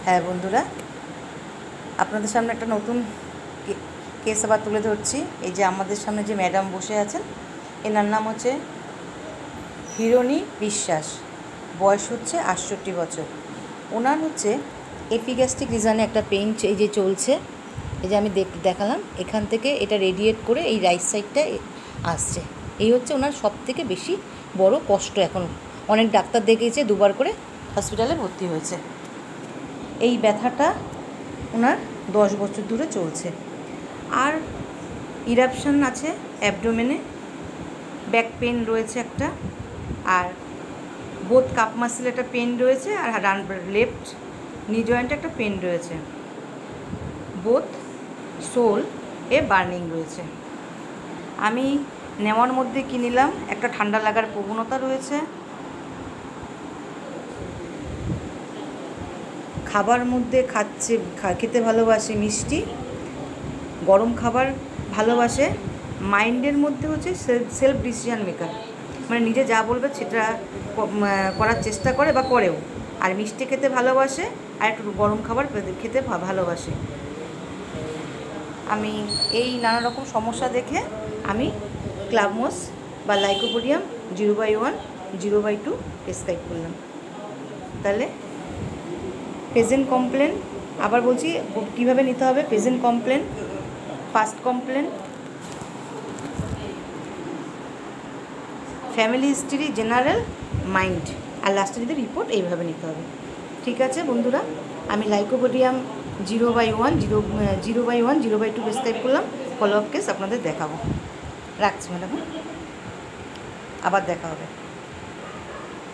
হ্যাঁ বন্ধুরা, আপনাদের সামনে একটা নতুন কেস আবার তুলে ধরছি। এই যে আমাদের সামনে যে ম্যাডাম বসে আছেন, এনার নাম হচ্ছে হিরণী বিশ্বাস। বয়স হচ্ছে ৬৮ বছর। ওনার হচ্ছে এপিগ্যাস্ট্রিক রিজনে একটা পেইন এই যে চলছে। এই যে আমি দেখালাম, এখান থেকে এটা রেডিয়েট করে এই রাইট সাইডটা আসছে। এই হচ্ছে ওনার সবথেকে বেশি বড় কষ্ট। এখন অনেক ডাক্তার দেখিয়েছে, দুবার করে হসপিটালে ভর্তি হয়েছে। এই ব্যথাটা ওনার 10 বছর ধরে চলছে। আর ইরাপশান আছে অ্যাবডোমেনে, ব্যাক পেন রয়েছে একটা, আর বোথ কাপ মাসেল একটা পেন রয়েছে, আর লেফট নি জয়েন্টে একটা পেন রয়েছে। বোথ সোল এ বার্নিং রয়েছে। আমি নেওয়ার মধ্যে কী নিলাম, একটা ঠান্ডা লাগার প্রবণতা রয়েছে, খাবার মধ্যে খেতে ভালোবাসে মিষ্টি, গরম খাবার ভালোবাসে, মাইন্ডের মধ্যে হচ্ছে সেলফ ডিসিশন মেকার, মানে নিজে যা বলবে সেটা করার চেষ্টা করে বা করেও। আর মিষ্টি খেতে ভালোবাসে, আর একটু গরম খাবার খেতে ভালোবাসে। আমি এই নানা রকম সমস্যা দেখে আমি ক্লাবমোস বা লাইকোপোডিয়াম 0/1 0/2 প্রেসক্রাইব করলাম। তাহলে প্রেজেন্ট কমপ্লেন আবার বলছি কীভাবে নিতে হবে। Present complain, first complain, family history, general, mind, আর লাস্টে যদি রিপোর্ট, এইভাবে নিতে হবে। ঠিক আছে বন্ধুরা, আমি লাইকোপোডিয়াম 0/1 0/2 প্রেসক্রাইব করলাম। ফলো আপ কেস আপনাদের দেখাবো। রাখছি ম্যাডাম, আবার দেখা হবে।